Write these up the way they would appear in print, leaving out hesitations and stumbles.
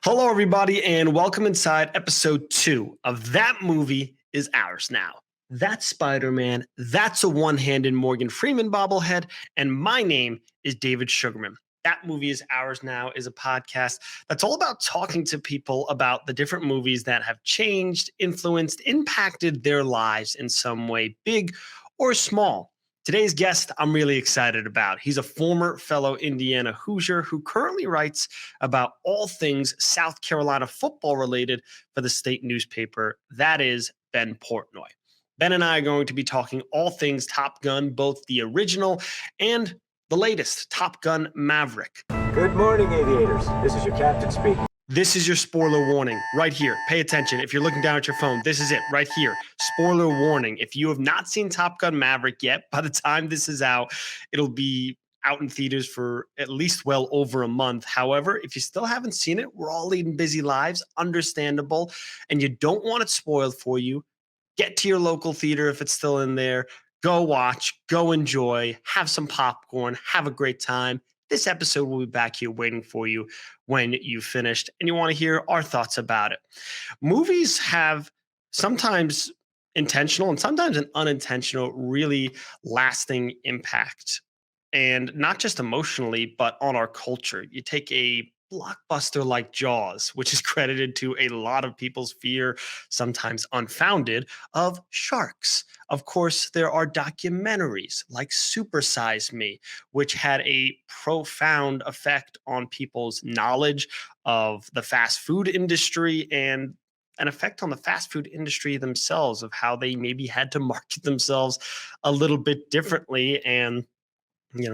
Hello, everybody, and welcome inside episode 2 of That Movie Is Ours Now. That's Spider-Man, that's a one-handed Morgan Freeman bobblehead, and my name is David Sugarman. That Movie Is Ours Now is a podcast that's all about talking to people about the different movies that have changed, influenced, impacted their lives in some way, big or small. Today's guest, I'm really excited about. He's a former fellow Indiana Hoosier who currently writes about all things South Carolina football related for the state newspaper. That is Ben Portnoy. Ben and I are going to be talking all things Top Gun, both the original and the latest, Top Gun Maverick. Good morning, aviators. This is your captain speaking. This is your spoiler warning right here. Pay attention. If you're looking down at your phone, this is it right here. Spoiler warning. If you have not seen Top Gun Maverick yet, by the time this is out, it'll be out in theaters for at least well over a month. However, if you still haven't seen it, we're all leading busy lives, understandable, and you don't want it spoiled for you. Get to your local theater if it's still in there. Go watch, go enjoy, have some popcorn, have a great time. This episode will be back here waiting for you when you've finished and you want to hear our thoughts about it. Movies have sometimes intentional and sometimes an unintentional, really lasting impact. And not just emotionally, but on our culture. You take a blockbuster like Jaws, which is credited to a lot of people's fear, sometimes unfounded, of sharks. Of course, there are documentaries like Super Size Me, which had a profound effect on people's knowledge of the fast food industry and an effect on the fast food industry themselves, of how they maybe had to market themselves a little bit differently and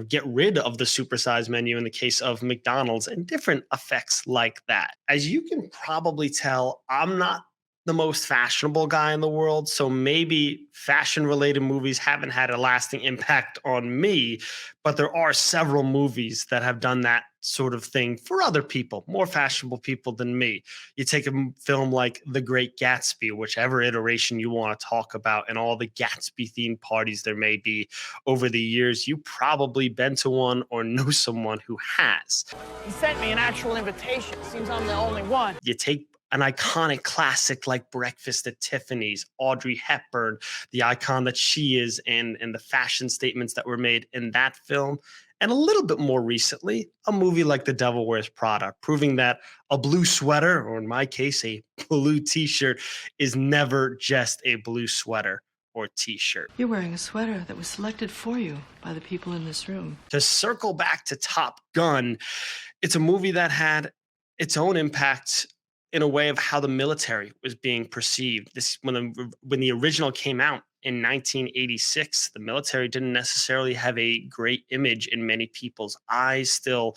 get rid of the supersized menu in the case of McDonald's and different effects like that. As you can probably tell, I'm not the most fashionable guy in the world, so maybe fashion-related movies haven't had a lasting impact on me, but there are several movies that have done that sort of thing for other people, more fashionable people than me. You take a film like The Great Gatsby, whichever iteration you want to talk about, and all the Gatsby-themed parties there may be over the years, you probably been to one or know someone who has. He sent me an actual invitation. Seems I'm the only one. You take an iconic classic like Breakfast at Tiffany's, Audrey Hepburn, the icon that she is, and the fashion statements that were made in that film. And a little bit more recently, a movie like The Devil Wears Prada, proving that a blue sweater, or in my case, a blue t-shirt, is never just a blue sweater or t-shirt. You're wearing a sweater that was selected for you by the people in this room. To circle back to Top Gun, it's a movie that had its own impact in a way of how the military was being perceived. This when the original came out in 1986, the military didn't necessarily have a great image in many people's eyes, still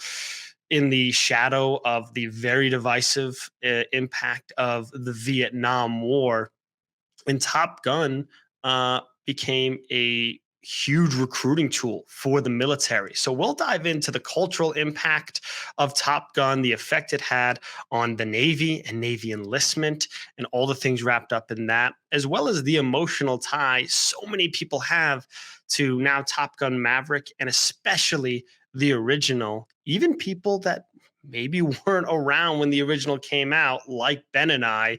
in the shadow of the very divisive impact of the Vietnam War. And Top Gun became a huge recruiting tool for the military. So we'll dive into the cultural impact of Top Gun, the effect it had on the Navy and Navy enlistment, and all the things wrapped up in that, as well as the emotional tie so many people have to now Top Gun Maverick, and especially the original. Even people that maybe weren't around when the original came out, like Ben and I,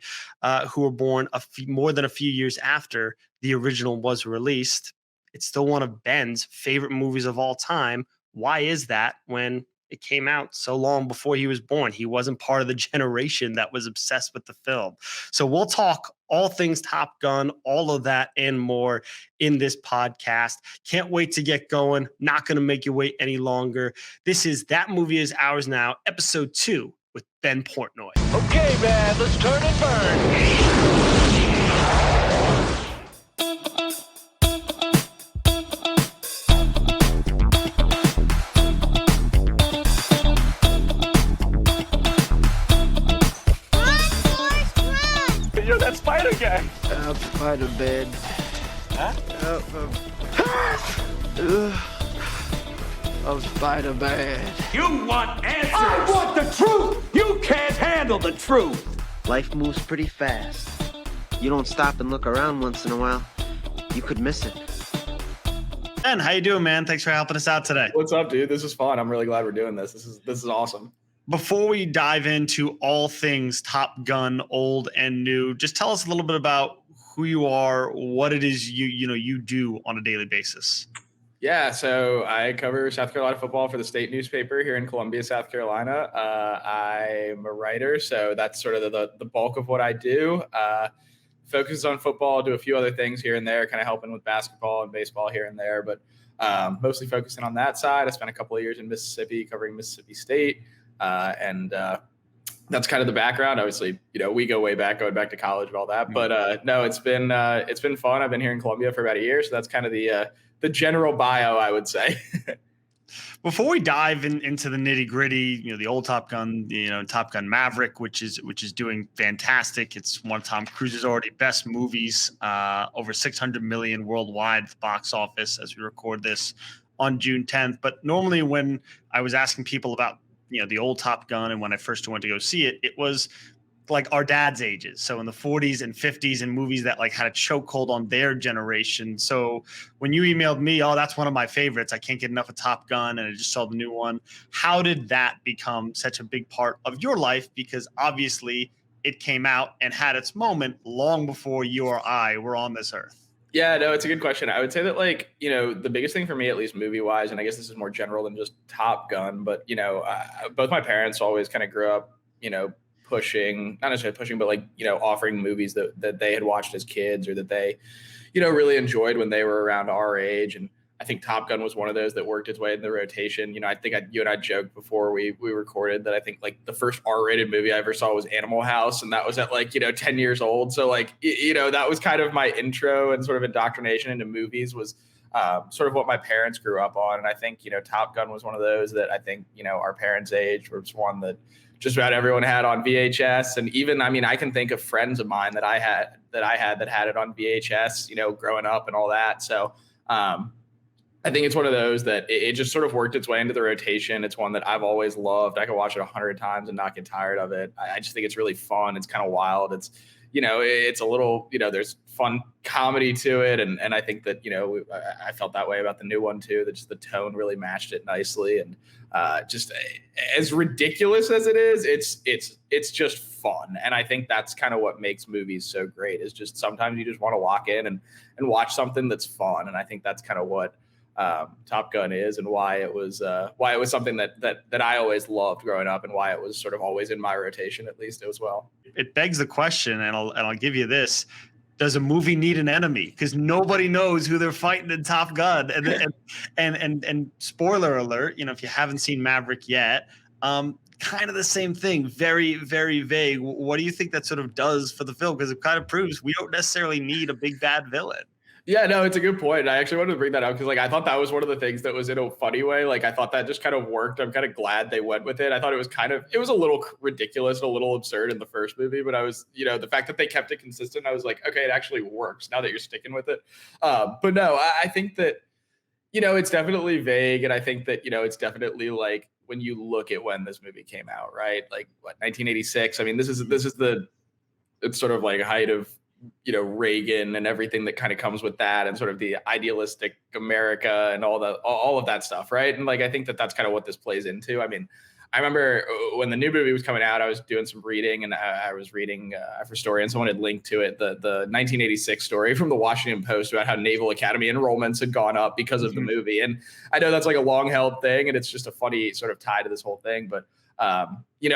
who were born more than a few years after the original was released. It's still one of Ben's favorite movies of all time. Why is that when it came out so long before he was born? He wasn't part of the generation that was obsessed with the film. So we'll talk all things Top Gun, all of that and more in this podcast. Can't wait to get going. Not going to make you wait any longer. This is That Movie Is Ours Now, episode 2 with Ben Portnoy. Okay, man, let's turn and burn. You're that spider guy. Spider bed. Huh? Spider bad. You want answers. I want the truth. You can't handle the truth. Life moves pretty fast. You don't stop and look around once in a while, you could miss it. Ben, how you doing, man? Thanks for helping us out today. What's up, dude? This is fun. I'm really glad we're doing this. This is awesome. Before we dive into all things Top Gun, old and new, just tell us a little bit about who you are, what it is you do on a daily basis. Yeah, so I cover South Carolina football for the state newspaper here in Columbia, South Carolina. I'm a writer, so that's sort of the bulk of what I do. Focuses on football, do a few other things here and there, kind of helping with basketball and baseball here and there, but mostly focusing on that side. I spent a couple of years in Mississippi covering Mississippi State, and that's kind of the background. Obviously, we go way back, going back to college and all that. But no, it's been fun. I've been here in Columbia for about a year, so that's kind of the general bio, I would say. Before we dive into the nitty gritty, the old Top Gun, Top Gun Maverick, which is doing fantastic. It's one of Tom Cruise's already best movies, over 600 million worldwide at the box office as we record this on June 10th. But normally when I was asking people about, the old Top Gun and when I first went to go see it, it was like our dad's ages. So in the 40s and 50s and movies that like had a chokehold on their generation. So when you emailed me, oh, that's one of my favorites, I can't get enough of Top Gun and I just saw the new one. How did that become such a big part of your life? Because obviously it came out and had its moment long before you or I were on this earth. Yeah, no, it's a good question. I would say that the biggest thing for me, at least movie wise, and I guess this is more general than just Top Gun, but, both my parents always kind of grew up, pushing, not necessarily pushing, but offering movies that they had watched as kids or that they, really enjoyed when they were around our age. And I think Top Gun was one of those that worked its way in the rotation. I think you and I joked before we recorded that I think the first R-rated movie I ever saw was Animal House. And that was at 10 years old. So that was kind of my intro and sort of indoctrination into movies was sort of what my parents grew up on. And I think, Top Gun was one of those that I think, our parents' age was one that just about everyone had on VHS. And even, I can think of friends of mine that had it on VHS, growing up and all that. So I think it's one of those that it just sort of worked its way into the rotation. It's one that I've always loved. I could watch it 100 times and not get tired of it. I just think it's really fun. It's kind of wild. It's, it's a little, there's fun comedy to it. And I think that, I felt that way about the new one too, that just the tone really matched it nicely. And just as ridiculous as it is, it's just fun. And I think that's kind of what makes movies so great is just sometimes you just want to walk in and watch something that's fun. And I think that's kind of what Top Gun is and why it was something that I always loved growing up and why it was sort of always in my rotation, at least as well. It begs the question, and I'll give you this. Does a movie need an enemy? Because nobody knows who they're fighting in Top Gun. And spoiler alert, if you haven't seen Maverick yet, kind of the same thing, very, very vague. What do you think that sort of does for the film? Because it kind of proves we don't necessarily need a big bad villain. Yeah, no, it's a good point. I actually wanted to bring that up because I thought that was one of the things that was in a funny way. I thought that just kind of worked. I'm kind of glad they went with it. I thought it was a little ridiculous, a little absurd in the first movie, but I was, the fact that they kept it consistent, I was like, okay, it actually works now that you're sticking with it. But no, I think that, it's definitely vague. And I think that, it's definitely when you look at when this movie came out, right? 1986. This is it's sort of height of, Reagan and everything that kind of comes with that and sort of the idealistic America and all of that stuff. Right. And I think that that's kind of what this plays into. I remember when the new movie was coming out, I was doing some reading and I was reading for story and someone had linked to it, the 1986 story from the Washington Post about how Naval Academy enrollments had gone up because of the movie. And I know that's a long held thing and it's just a funny sort of tie to this whole thing. But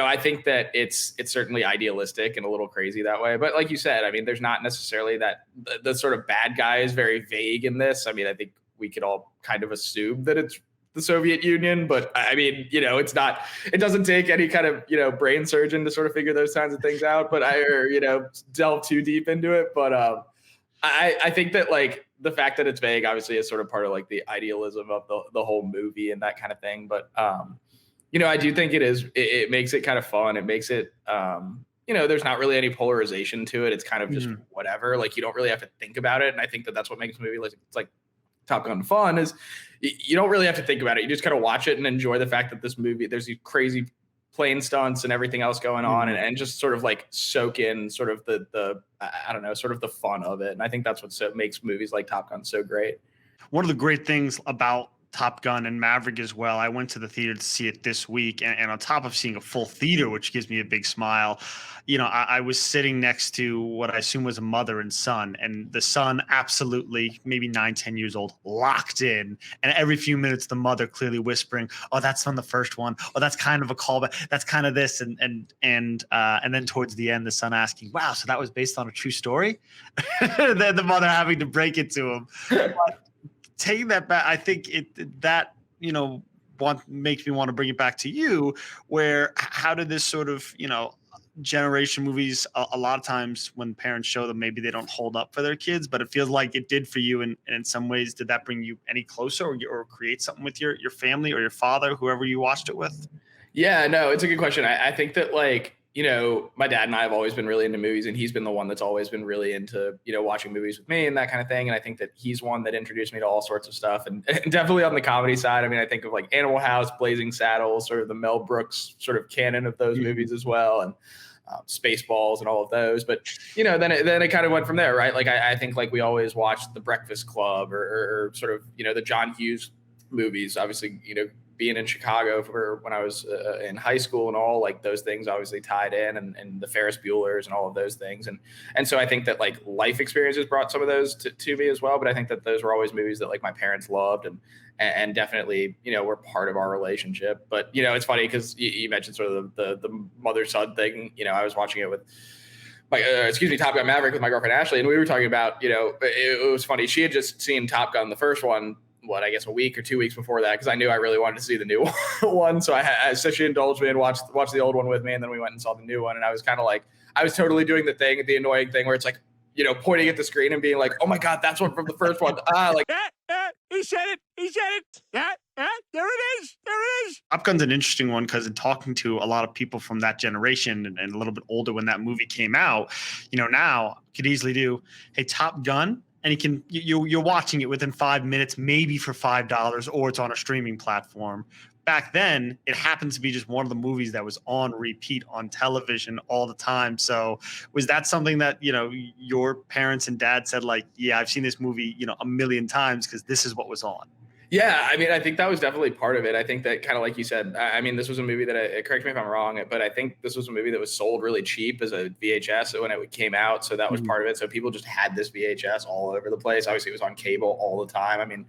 I think that it's certainly idealistic and a little crazy that way. But like you said, there's not necessarily that the sort of bad guy is very vague in this. I think we could all kind of assume that it's the Soviet Union, but it's not, it doesn't take any kind of, brain surgeon to sort of figure those kinds of things out, but delve too deep into it. But I think that the fact that it's vague obviously is sort of part of the idealism of the whole movie and that kind of thing. But I do think it makes it kind of fun. It makes it, there's not really any polarization to it. It's kind of just whatever, you don't really have to think about it. And I think that that's what makes a movie it's Top Gun fun is you don't really have to think about it. You just kind of watch it and enjoy the fact that this movie, there's these crazy plane stunts and everything else going on and just sort of soak in sort of the I don't know, sort of the fun of it. And I think that's what makes movies like Top Gun so great. One of the great things about Top Gun and Maverick as well. I went to the theater to see it this week, and on top of seeing a full theater, which gives me a big smile, I was sitting next to what I assume was a mother and son, and the son absolutely maybe 9, 10 years old, locked in, and every few minutes the mother clearly whispering, "Oh, that's from the first one. Oh, that's kind of a callback. That's kind of this," and then towards the end, the son asking, "Wow, so that was based on a true story?" Then the mother having to break it to him. But taking that back, I think makes me want to bring it back to you, where how did this sort of, generation movies, a lot of times when parents show them, maybe they don't hold up for their kids, but it feels like it did for you. And in some ways, did that bring you any closer or create something with your family or your father, whoever you watched it with? Yeah, no, it's a good question. I think that my dad and I have always been really into movies, and he's been the one that's always been really into, watching movies with me and that kind of thing. And I think that he's one that introduced me to all sorts of stuff, and definitely on the comedy side. I mean, I think of like Animal House, Blazing Saddles, sort of the Mel Brooks sort of canon of those movies as well. And Spaceballs and all of those. But, then it kind of went from there, right? Like, I think like we always watched The Breakfast Club or sort of, the John Hughes movies, obviously, being in Chicago for when I was in high school and all, like those things obviously tied in, and the Ferris Buellers and all of those things. And so I think that like life experiences brought some of those to me as well. But I think that those were always movies that like my parents loved and definitely, were part of our relationship. But, it's funny because you mentioned sort of the mother-son thing. I was watching it with Top Gun Maverick with my girlfriend Ashley, and we were talking about, it was funny. She had just seen Top Gun, the first one, I guess a week or 2 weeks before that, because I knew I really wanted to see the new one. So so she indulged me and watched the old one with me, and then we went and saw the new one. And I was kind of like, I was totally doing the annoying thing where it's like, pointing at the screen and being like, "Oh my God, that's one from the first one." He said it. There it is. Top Gun's an interesting one because in talking to a lot of people from that generation and a little bit older when that movie came out, now could easily do, hey, Top Gun, and you're watching it within 5 minutes, maybe for $5, or it's on a streaming platform. Back then, it happened to be just one of the movies that was on repeat on television all the time. So was that something that, your parents and dad said, like, yeah, I've seen this movie, a million times because this is what was on? Yeah, I mean, I think that was definitely part of it. I think that kind of like you said, I mean, this was a movie that, correct me if I'm wrong, but I think this was a movie that was sold really cheap as a VHS when it came out. So that was part of it. So people just had this VHS all over the place. Obviously, it was on cable all the time. I mean,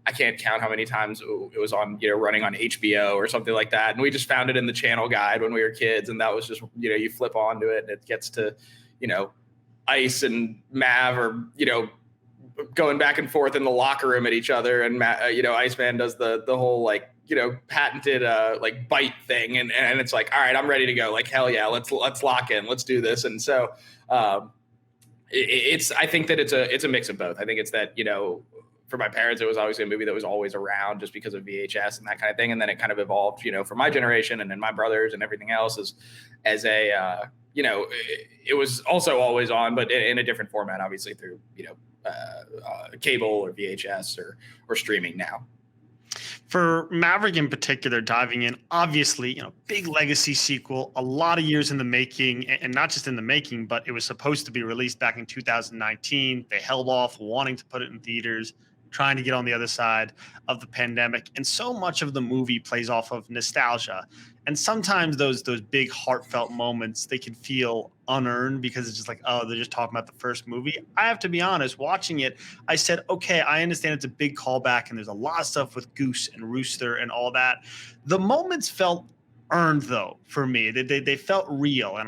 I can't count how many times it was on, running on HBO or something like that. And we just found it in the channel guide when we were kids. And that was just, you flip onto it and it gets to, Ice and Mav or, going back and forth in the locker room at each other, and Iceman does the whole like patented like bite thing, and it's like, all right, I'm ready to go, like hell yeah, let's lock in, let's do this. And so I think that it's a mix of both. I think it's that for my parents it was obviously a movie that was always around just because of VHS and that kind of thing, and then it kind of evolved for my generation and then my brothers and everything else as a it was also always on, but in a different format, obviously through cable or VHS or streaming now. For Maverick in particular, diving in, obviously, big legacy sequel, a lot of years in the making, and not just in the making, but it was supposed to be released back in 2019. They held off wanting to put it in theaters, trying to get on the other side of the pandemic. And so much of the movie plays off of nostalgia. And sometimes those big heartfelt moments, they can feel unearned because it's just like, oh, they're just talking about the first movie. I have to be honest, watching it, I said, okay, I understand it's a big callback and there's a lot of stuff with Goose and Rooster and all that. The moments felt earned though for me. They felt real. And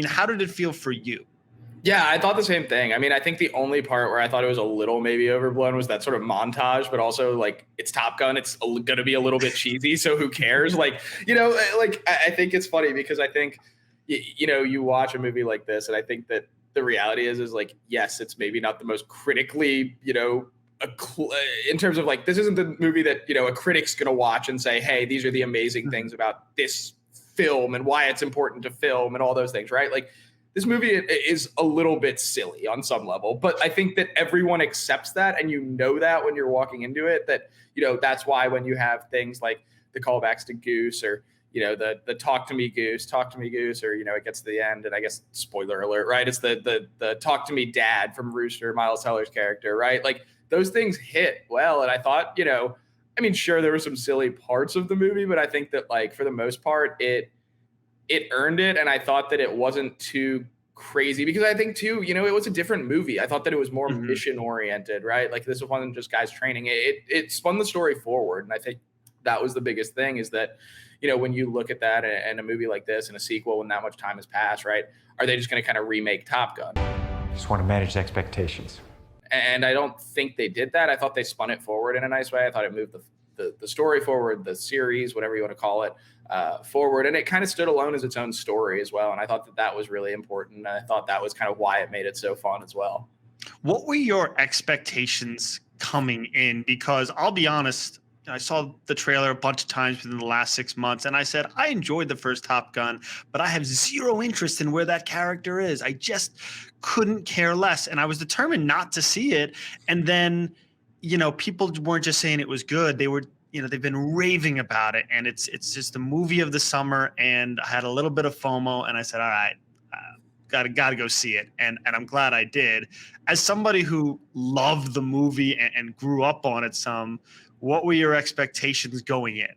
how did it feel for you? Yeah, I thought the same thing. I mean, I think the only part where I thought it was a little maybe overblown was that sort of montage, but also like it's Top Gun. It's going to be a little bit cheesy. So who cares? Like, I think it's funny because I think, you watch a movie like this and I think that the reality is like, yes, it's maybe not the most critically, in terms of like, this isn't the movie that, a critic's going to watch and say, hey, these are the amazing things about this film and why it's important to film and all those things, right? Like, this movie is a little bit silly on some level, but I think that everyone accepts that. And that when you're walking into it, that, that's why when you have things like the callbacks to Goose or, the talk to me Goose, or, it gets to the end and I guess spoiler alert, right? It's the talk to me dad from Rooster, Miles Teller's character, right? Like those things hit well. And I thought, I mean, sure, there were some silly parts of the movie, but I think that like for the most part, it earned it. And I thought that it wasn't too crazy because I think too, it was a different movie. I thought that it was more mission oriented, right? Like this wasn't just guys training. It spun the story forward. And I think that was the biggest thing is that, when you look at that and a movie like this and a sequel when that much time has passed, right? Are they just going to kind of remake Top Gun? Just want to manage expectations. And I don't think they did that. I thought they spun it forward in a nice way. I thought it moved the story forward, the series, whatever you want to call it, forward. And it kind of stood alone as its own story as well. And I thought that was really important. And I thought that was kind of why it made it so fun as well. What were your expectations coming in? Because I'll be honest, I saw the trailer a bunch of times within the last 6 months, and I said, I enjoyed the first Top Gun, but I have zero interest in where that character is. I just couldn't care less. And I was determined not to see it. And then, people weren't just saying it was good. They were, they've been raving about it. And it's just a movie of the summer. And I had a little bit of FOMO, and I said, all right, gotta go see it. And I'm glad I did. As somebody who loved the movie and grew up on it some, what were your expectations going in?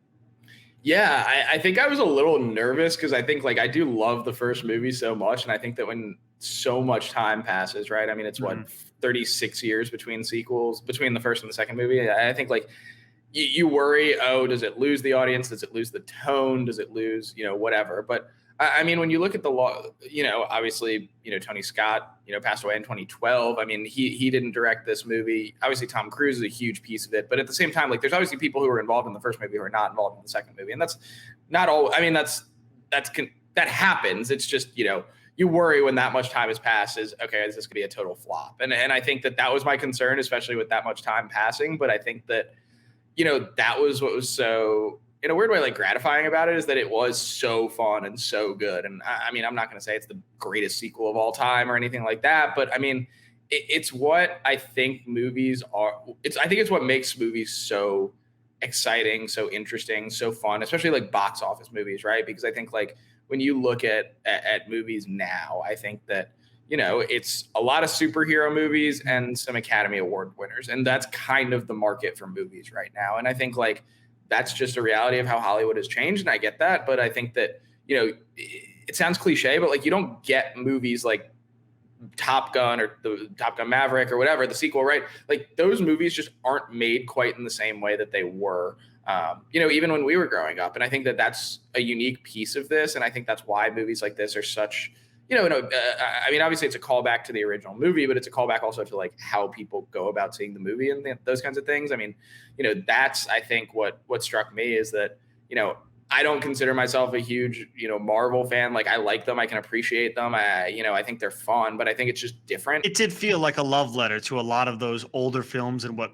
Yeah, I think I was a little nervous because I think like I do love the first movie so much. And I think that when so much time passes, right? I mean, it's what, 36 years between sequels, between the first and the second movie. I think like you worry, does it lose the audience? Does it lose the tone? Does it lose, whatever? But I mean, when you look at the law, obviously, Tony Scott, passed away in 2012. I mean, he didn't direct this movie. Obviously, Tom Cruise is a huge piece of it. But at the same time, like there's obviously people who were involved in the first movie who are not involved in the second movie. And that's not all. I mean, that happens. It's just, you worry when that much time has passed is, okay, is this going to be a total flop? And I think that was my concern, especially with that much time passing. But I think that, that was what was so, in a weird way, like gratifying about it is that it was so fun and so good. And I mean, I'm not going to say it's the greatest sequel of all time or anything like that, but I mean, it's what I think movies are. I think it's what makes movies so exciting, so interesting, so fun, especially like box office movies, right? Because I think like when you look at movies now, I think that, it's a lot of superhero movies and some Academy Award winners. And that's kind of the market for movies right now. And I think like, that's just a reality of how Hollywood has changed. And I get that. But I think that, it sounds cliche, but like you don't get movies like Top Gun or the Top Gun Maverick or whatever, the sequel, right? Like those movies just aren't made quite in the same way that they were, even when we were growing up. And I think that that's a unique piece of this. And I think that's why movies like this are such, I mean, obviously it's a callback to the original movie, but it's a callback also to like how people go about seeing the movie and those kinds of things. I mean, that's, I think what struck me is that, I don't consider myself a huge, Marvel fan. Like I like them. I can appreciate them. I think they're fun, but I think it's just different. It did feel like a love letter to a lot of those older films and what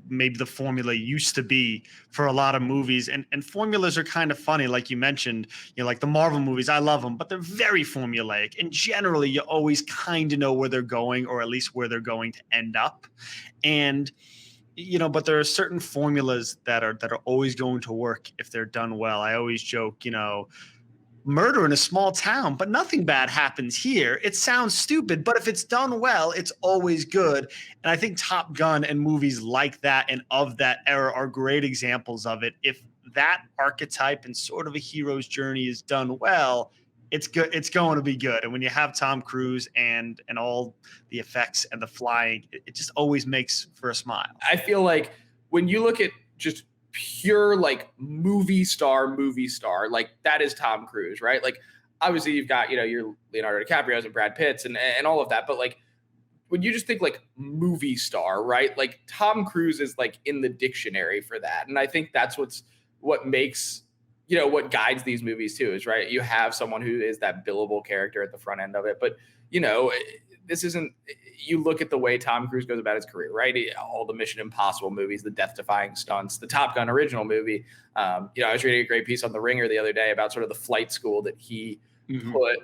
maybe the formula used to be for a lot of movies. And formulas are kind of funny. Like you mentioned, like the Marvel movies, I love them, but they're very formulaic. And generally you always kind of know where they're going, or at least where they're going to end up. And but there are certain formulas that are always going to work if they're done well. I always joke, murder in a small town, but nothing bad happens here. It sounds stupid, but if it's done well, it's always good. And I think Top Gun and movies like that and of that era are great examples of it. If that archetype and sort of a hero's journey is done well, it's good. It's going to be good. And when you have Tom Cruise and all the effects and the flying, it just always makes for a smile. I feel like when you look at just pure like movie star, like that is Tom Cruise, right? Like obviously you've got, your Leonardo DiCaprio's and Brad Pitt's and all of that. But like when you just think like movie star, right? Like Tom Cruise is like in the dictionary for that. And I think that's what makes, what guides these movies too is, right, you have someone who is that billable character at the front end of it. But, this isn't, you look at the way Tom Cruise goes about his career, right? All the Mission Impossible movies, the death-defying stunts, the Top Gun original movie. I was reading a great piece on The Ringer the other day about sort of the flight school that he put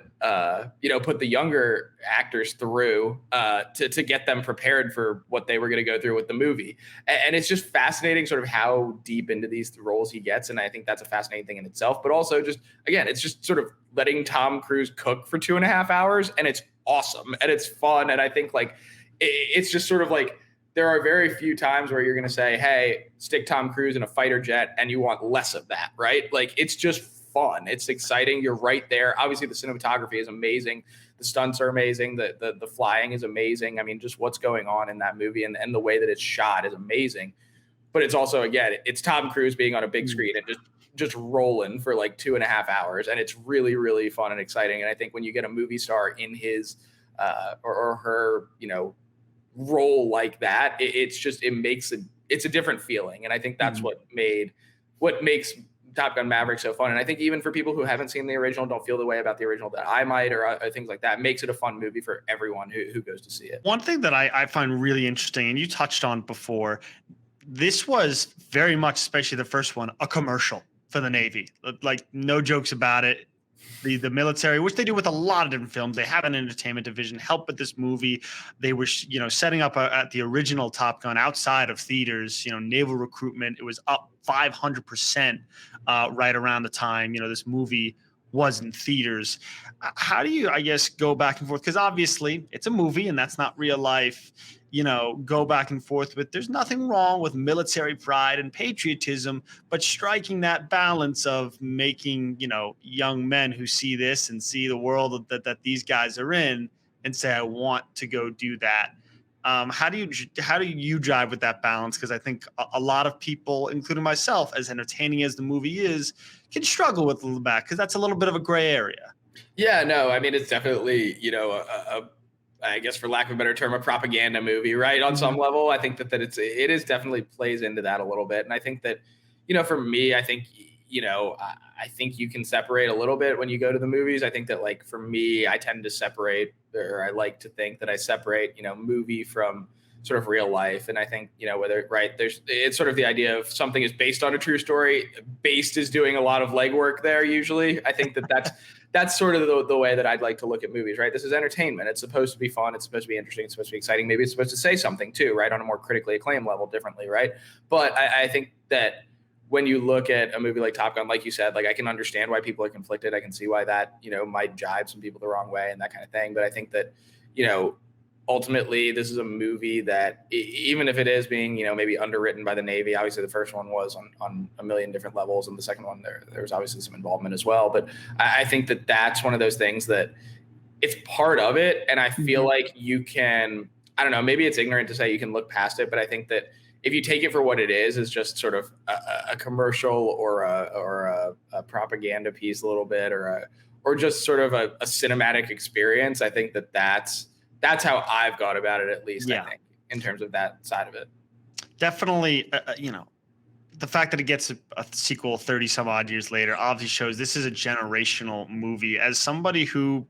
the younger actors through to get them prepared for what they were going to go through with the movie. And it's just fascinating sort of how deep into these roles he gets. And I think that's a fascinating thing in itself, but also just, again, it's just sort of letting Tom Cruise cook for 2.5 hours and it's awesome and it's fun. And I think like, it's just sort of like there are very few times where you're going to say, hey, stick Tom Cruise in a fighter jet and you want less of that, right? Like, it's just fun. It's exciting. You're right there. Obviously, the cinematography is amazing. The stunts are amazing. The flying is amazing. I mean, just what's going on in that movie and the way that it's shot is amazing. But it's also, again, it's Tom Cruise being on a big screen and just rolling for like 2.5 hours. And it's really, really fun and exciting. And I think when you get a movie star in his or her, role like that, it's a different feeling. And I think that's what makes Top Gun Maverick so fun. And I think even for people who haven't seen the original, don't feel the way about the original that I might, or things like that, makes it a fun movie for everyone who goes to see it. One thing that I find really interesting, and you touched on before, this was very much, especially the first one, a commercial for the Navy. Like, no jokes about it. The military, which they do with a lot of different films, they have an entertainment division. Help with this movie, they were setting up at the original Top Gun outside of theaters. Naval recruitment, it was up 500% right around the time this movie was in theaters. How do you, I guess, go back and forth? Because obviously it's a movie and that's not real life. Go back and forth with, there's nothing wrong with military pride and patriotism, but striking that balance of making, young men who see this and see the world that these guys are in and say, I want to go do that. How do you drive with that balance? Because I think a lot of people, including myself, as entertaining as the movie is, can struggle with a little bit, because that's a little bit of a gray area. Yeah, no, I mean, it's definitely, I guess, for lack of a better term, a propaganda movie, right? On some level, I think that it is definitely plays into that a little bit. And I think that, for me, I think, I think you can separate a little bit when you go to the movies. I think that, like, for me, I tend to separate, or I like to think that I separate, movie from sort of real life. And I think, it's sort of the idea of something is based on a true story. Based is doing a lot of legwork there usually. I think that's sort of the way that I'd like to look at movies, right? This is entertainment. It's supposed to be fun. It's supposed to be interesting. It's supposed to be exciting. Maybe it's supposed to say something too, right? On a more critically acclaimed level differently, right? But I think that when you look at a movie like Top Gun, like you said, like, I can understand why people are conflicted. I can see why that, might jibe some people the wrong way and that kind of thing. But I think that, ultimately, this is a movie that, even if it is being, maybe underwritten by the Navy, obviously the first one was on a million different levels, and the second one there was obviously some involvement as well. But I think that that's one of those things that it's part of it, and I feel like you can, I don't know, maybe it's ignorant to say you can look past it, but I think that if you take it for what it is just sort of a commercial or a propaganda piece a little bit, or just sort of a cinematic experience, I think that that's how I've gone about it, at least. Yeah. I think, in terms of that side of it. Definitely, the fact that it gets a sequel 30 some odd years later obviously shows this is a generational movie. As somebody who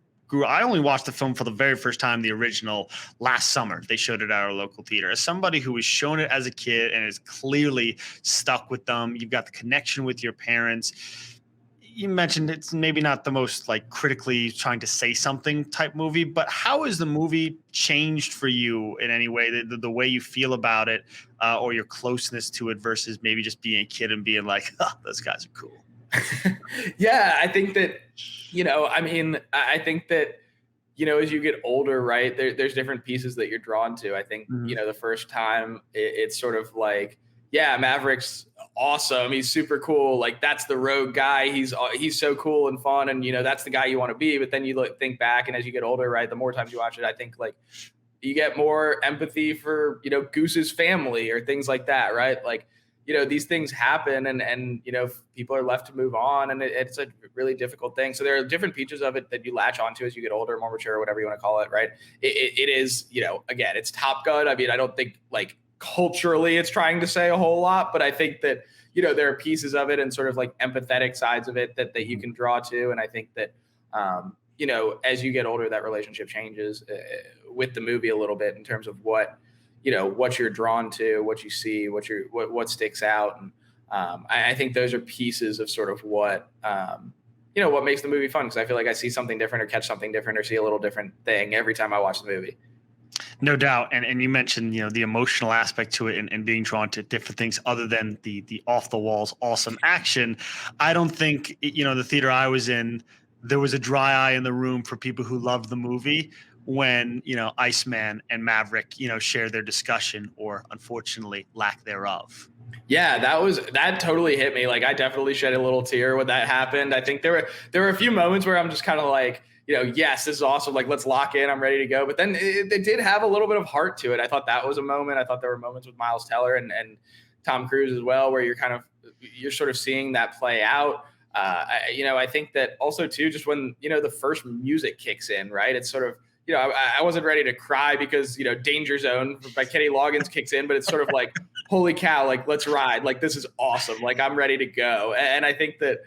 I only watched the film for the very first time, the original, last summer. They showed it at our local theater. As somebody who was shown it as a kid and is clearly stuck with them, you've got the connection with your parents. You mentioned it's maybe not the most, like, critically trying to say something type movie, but how has the movie changed for you in any way, the way you feel about it, or your closeness to it versus maybe just being a kid and being like, oh, those guys are cool? Yeah, I think that, I think that, as you get older, right, there's different pieces that you're drawn to. I think, the first time it's sort of like, yeah, Maverick's awesome. He's super cool. Like, that's the rogue guy. He's so cool and fun. And, that's the guy you want to be. But then you think back, and as you get older, right, the more times you watch it, I think, like, you get more empathy for, Goose's family or things like that, right? Like, these things happen and people are left to move on, and it's a really difficult thing. So there are different features of it that you latch onto as you get older, more mature, whatever you want to call it, right? It is, again, it's Top Gun. I mean, I don't think, like, culturally it's trying to say a whole lot, but I think that, there are pieces of it and sort of like empathetic sides of it that you can draw to. And I think that, as you get older, that relationship changes with the movie a little bit in terms of what you're drawn to, what you see, what sticks out. And I think those are pieces of sort of what, what makes the movie fun. Cause I feel like I see something different or catch something different or see a little different thing every time I watch the movie. No doubt. And you mentioned, the emotional aspect to it and being drawn to different things other than the off the walls, awesome action. I don't think, the theater I was in, there was a dry eye in the room for people who loved the movie, when, Iceman and Maverick, share their discussion, or unfortunately lack thereof. Yeah, that totally hit me. Like, I definitely shed a little tear when that happened. I think there were a few moments where I'm just kind of like, yes, this is awesome. Like, let's lock in. I'm ready to go. But then it did have a little bit of heart to it. I thought that was a moment. I thought there were moments with Miles Teller and Tom Cruise as well, where you're sort of seeing that play out. I think that also too, just when, the first music kicks in, right? It's sort of, I wasn't ready to cry because, Danger Zone by Kenny Loggins kicks in, but it's sort of like, holy cow, like, let's ride. Like, this is awesome. Like, I'm ready to go. And I think that,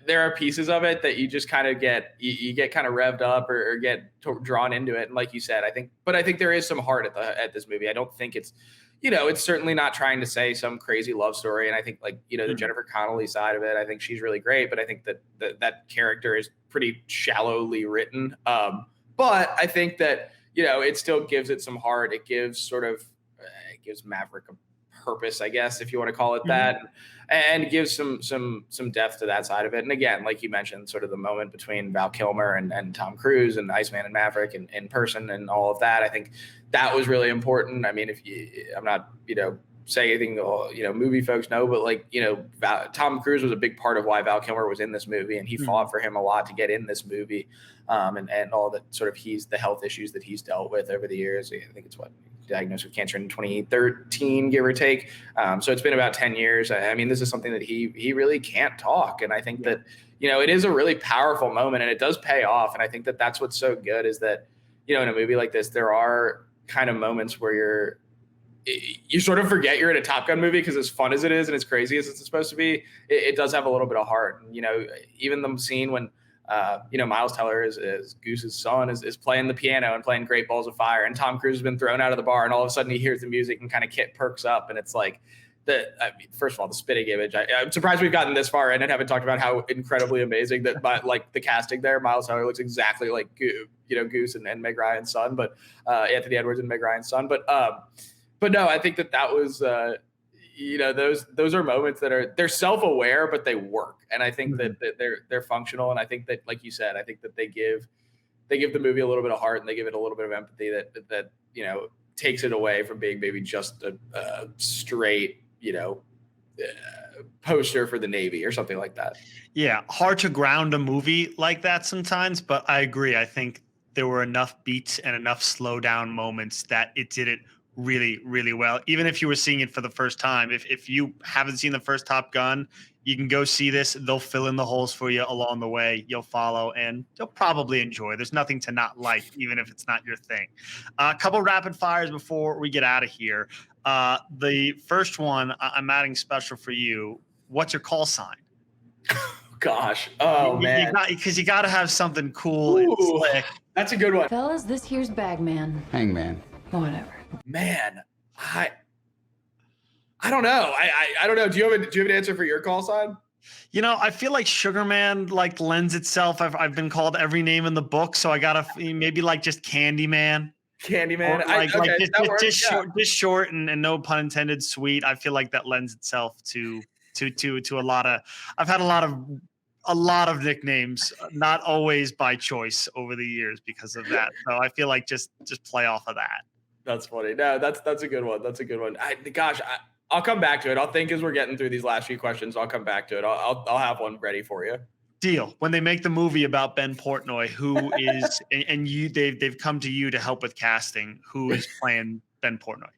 there are pieces of it that you just kind of you get kind of revved up or get drawn into it. And like you said, I think there is some heart at this movie. I don't think it's, it's certainly not trying to say some crazy love story. And I think, like, the Jennifer Connelly side of it, I think she's really great, but I think that character is pretty shallowly written. But I think that, it still gives it some heart. It gives Maverick a purpose, I guess, if you want to call it that, and gives some depth to that side of it. And again, like you mentioned, sort of the moment between Val Kilmer and Tom Cruise and Iceman and Maverick and in person and all of that, I think that was really important. I mean, I'm not, say anything, movie folks know, but like, Tom Cruise was a big part of why Val Kilmer was in this movie, and he fought for him a lot to get in this movie, and all the sort of the health issues that he's dealt with over the years. I think it's diagnosed with cancer in 2013, give or take. So it's been about 10 years. I mean, this is something that he really can't talk, and I think that it is a really powerful moment, and it does pay off. And I think that that's what's so good is that in a movie like this, there are kind of moments where you sort of forget you're in a Top Gun movie, because as fun as it is and as crazy as it's supposed to be, it does have a little bit of heart. And, even the scene when, Miles Teller is Goose's son is playing the piano and playing Great Balls of Fire, and Tom Cruise has been thrown out of the bar, and all of a sudden he hears the music and kind of perks up. And it's like, first of all, the spitting image. I'm surprised we've gotten this far in and haven't talked about how incredibly amazing that, like, the casting there. Miles Teller looks exactly like Goose and Meg Ryan's son, but Anthony Edwards and Meg Ryan's son. But no, I think that was, those are moments that they're self-aware, but they work. And I think that they're functional. And I think that, like you said, I think that they give the movie a little bit of heart, and they give it a little bit of empathy that takes it away from being maybe just a straight, poster for the Navy or something like that. Yeah. Hard to ground a movie like that sometimes, but I agree. I think there were enough beats and enough slow down moments that it did it really, really well. Even if you were seeing it for the first time, if you haven't seen the first Top Gun, you can go see this. They'll fill in the holes for you along the way. You'll follow, and you'll probably enjoy. There's nothing to not like, even if it's not your thing. A couple rapid fires before we get out of here. The first one, I'm adding special for you. What's your call sign? Gosh. Oh, man. Because you got to have something cool and slick. That's a good one. Fellas, this here's Bagman. Hangman. Whatever. Man, I don't know. I don't know. Do you have an answer for your call sign? I feel like Sugarman lends itself. I've been called every name in the book, so I gotta maybe just Candyman. Candyman. Just short and no pun intended, sweet. I feel like that lends itself to a lot of. I've had a lot of nicknames, not always by choice over the years because of that. So I feel like just play off of that. That's funny. No, that's a good one. That's a good one. I'll come back to it. I'll think as we're getting through these last few questions. I'll come back to it. I'll have one ready for you. Deal. When they make the movie about Ben Portnoy, who is and they've come to you to help with casting, who is playing Ben Portnoy?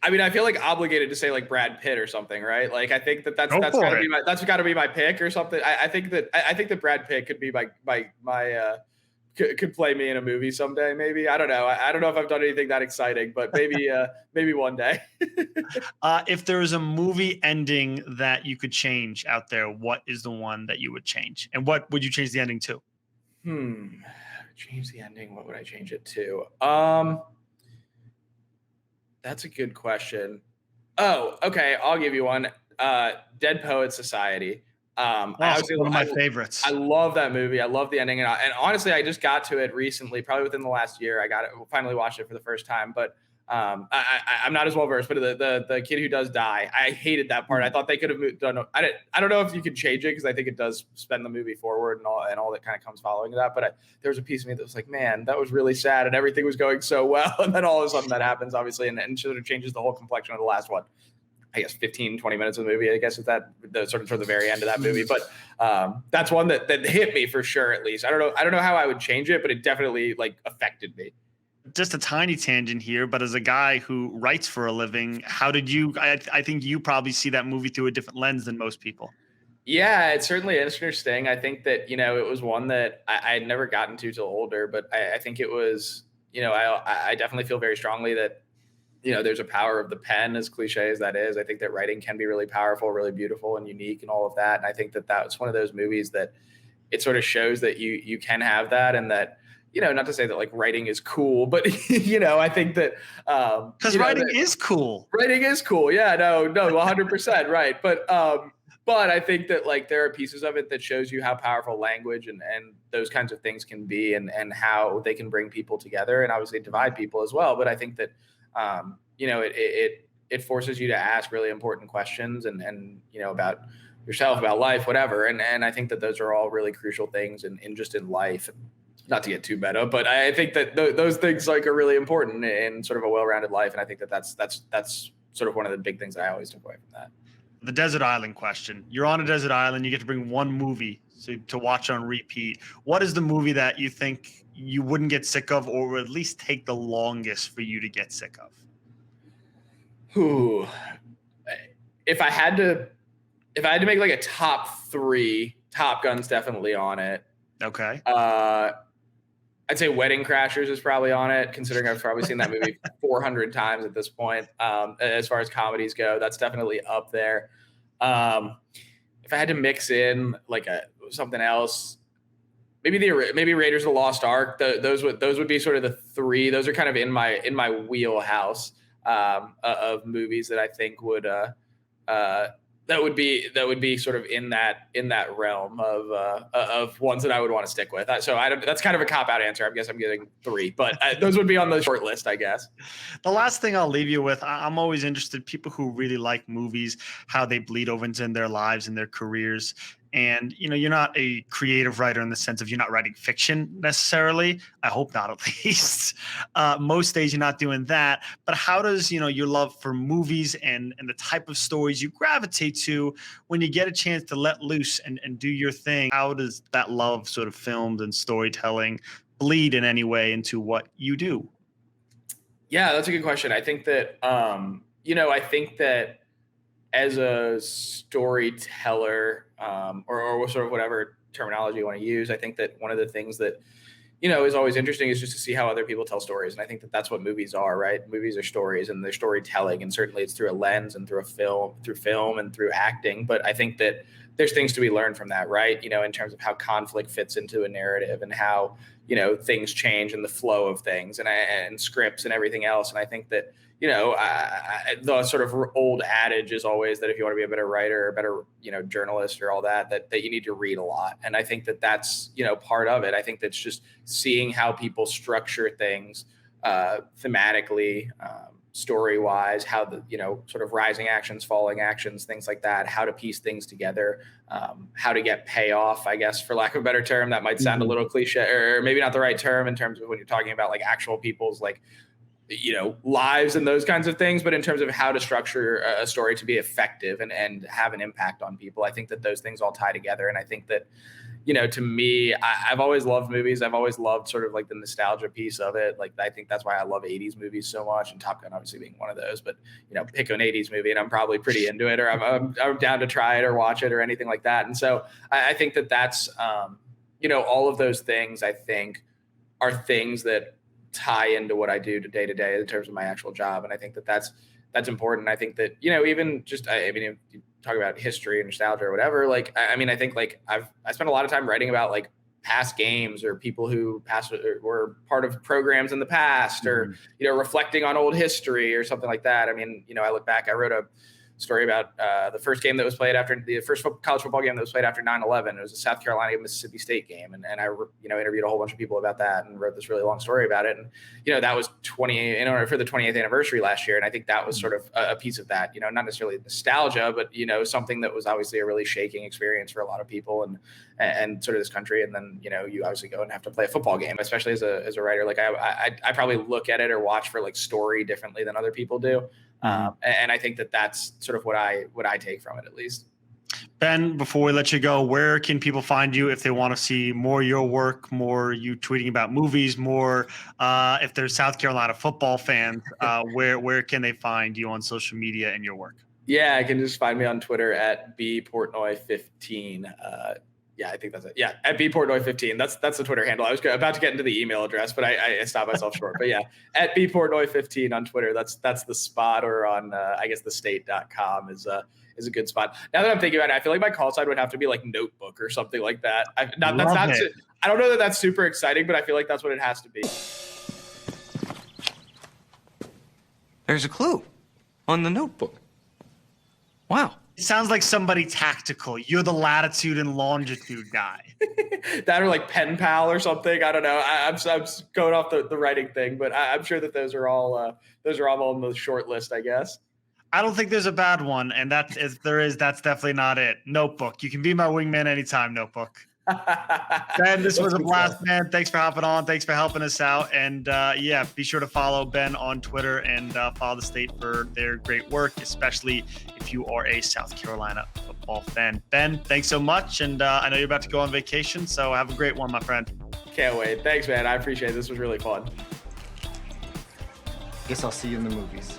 I mean, I feel like obligated to say Brad Pitt or something, right? Like, I think that's got to be my pick or something. I think that Brad Pitt could be my could play me in a movie someday. Maybe. I don't know. I don't know if I've done anything that exciting, but maybe one day. If there was a movie ending that you could change out there, what is the one that you would change, and what would you change the ending to? Change the ending. What would I change it to? That's a good question. Oh, okay. I'll give you one. Dead Poets Society. One of my favorites. I love that movie. I love the ending. And honestly, I just got to it recently, probably within the last year. I finally watched it for the first time. But I'm not as well versed, but the kid who does die, I hated that part. I thought they could have done. I don't know if you could change it because I think it does spend the movie forward and all that kind of comes following that. But there was a piece of me that was like, man, that was really sad, and everything was going so well, and then all of a sudden that happens, obviously, and sort of changes the whole complexion of the last one. I guess 15, 20 minutes of the movie, I guess, is that the sort of toward the very end of that movie. But that's one that hit me for sure, at least. I don't know how I would change it, but it definitely like affected me. Just a tiny tangent here, but as a guy who writes for a living, how did you, I think you probably see that movie through a different lens than most people. Yeah, it's certainly interesting. I think that, it was one that I had never gotten to till older, but I think it was, I definitely feel very strongly that, there's a power of the pen, as cliche as that is. I think that writing can be really powerful, really beautiful and unique and all of that. And I think that was one of those movies that it sort of shows that you can have that, and that, not to say that like writing is cool, but I think that because writing is cool. Writing is cool. Yeah, no, 100% right. But I think that like there are pieces of it that shows you how powerful language and those kinds of things can be, and how they can bring people together and obviously divide people as well. But I think that it forces you to ask really important questions and about yourself, about life, whatever. And I think that those are all really crucial things in just in life. Not to get too meta, but I think that those things like are really important in sort of a well-rounded life. And I think that that's sort of one of the big things that I always took away from that. The desert island question. You're on a desert island. You get to bring one movie to watch on repeat. What is the movie that you think you wouldn't get sick of, or would at least take the longest for you to get sick of? Ooh, if I had to make like a top 3, Top Gun's definitely on it. Okay. I'd say Wedding Crashers is probably on it, considering I've probably seen that movie 400 times at this point. As far as comedies go, that's definitely up there. If I had to mix in like something else, maybe Raiders of the Lost Ark. Those would be sort of the 3. Those are kind of in my wheelhouse of movies that I think would that would be sort of in that realm of ones that I would want to stick with. So that's kind of a cop-out answer. I guess I'm getting 3, but those would be on the short list, I guess. The last thing I'll leave you with, I'm always interested, people who really like movies, how they bleed over into their lives and their careers. And, you're not a creative writer in the sense of you're not writing fiction necessarily. I hope not, at least. Most days you're not doing that. But how does, your love for movies and the type of stories you gravitate to, when you get a chance to let loose and do your thing, how does that love sort of filmed and storytelling bleed in any way into what you do? Yeah, that's a good question. I think that, I think that as a storyteller, or sort of whatever terminology you want to use, I think that one of the things that, is always interesting is just to see how other people tell stories. And I think that that's what movies are, right? Movies are stories, and they're storytelling. And certainly it's through a lens and through film and through acting. But I think that there's things to be learned from that, right? In terms of how conflict fits into a narrative and how, things change in the flow of things and scripts and everything else. And I think that, the sort of old adage is always that if you want to be a better writer or better, journalist or all that you need to read a lot. And I think that that's, part of it. I think that's just seeing how people structure things thematically, story-wise, how the, sort of rising actions, falling actions, things like that, how to piece things together, how to get payoff, I guess, for lack of a better term. That might sound a little cliche, or maybe not the right term in terms of when you're talking about like actual people's like, lives and those kinds of things, but in terms of how to structure a story to be effective and have an impact on people, I think that those things all tie together. And I think that, to me, I've always loved movies. I've always loved sort of like the nostalgia piece of it. Like, I think that's why I love 80s movies so much, and Top Gun obviously being one of those. But, pick an 80s movie and I'm probably pretty into it, or I'm down to try it or watch it or anything like that. And so I think that that's, all of those things, I think, are things that tie into what I do day to day in terms of my actual job. And I think that that's important. I think that, even just, if you talk about history and nostalgia or whatever, like, I think like I spent a lot of time writing about like past games or people who were part of programs in the past, or, reflecting on old history or something like that. I look back, I wrote a story about the first game that was played after the first college football game that was played after 9/11. It was a South Carolina Mississippi State game, and I interviewed a whole bunch of people about that and wrote this really long story about it. And that was for the 28th anniversary last year, and I think that was sort of a piece of that. Not necessarily nostalgia, but something that was obviously a really shaking experience for a lot of people and sort of this country. And then you obviously go and have to play a football game, especially as a writer. Like I probably look at it or watch for like story differently than other people do. And I think that's sort of what I take from it, at least. Ben, before we let you go, where can people find you if they want to see more of your work, more you tweeting about movies, more if they're South Carolina football fans, where can they find you on social media and your work? Yeah, I can just find me on Twitter at bportnoy15. Yeah, I think that's it. Yeah, at bportnoy15. That's the Twitter handle. I was about to get into the email address, but I stopped myself short. But yeah, at bportnoy15 on Twitter. That's the spot, or on I guess thestate.com is a good spot. Now that I'm thinking about it, I feel like my call sign would have to be like Notebook or something like that. I don't know that that's super exciting, but I feel like that's what it has to be. There's a clue on the notebook. Wow. It sounds like somebody tactical. You're the latitude and longitude guy. That or like Pen Pal or something. I don't know. I'm going off the writing thing, but I'm sure that those are all on the short list, I guess. I don't think there's a bad one, and if there is, that's definitely not it. Notebook. You can be my wingman anytime, Notebook. Ben, this was a blast, man. Thanks for hopping on. Thanks for helping us out. And be sure to follow Ben on Twitter and follow the State for their great work, especially if you are a South Carolina football fan. Ben, thanks so much. And I know you're about to go on vacation, so have a great one, my friend. Can't wait. Thanks, man. I appreciate it. This was really fun. Guess I'll see you in the movies.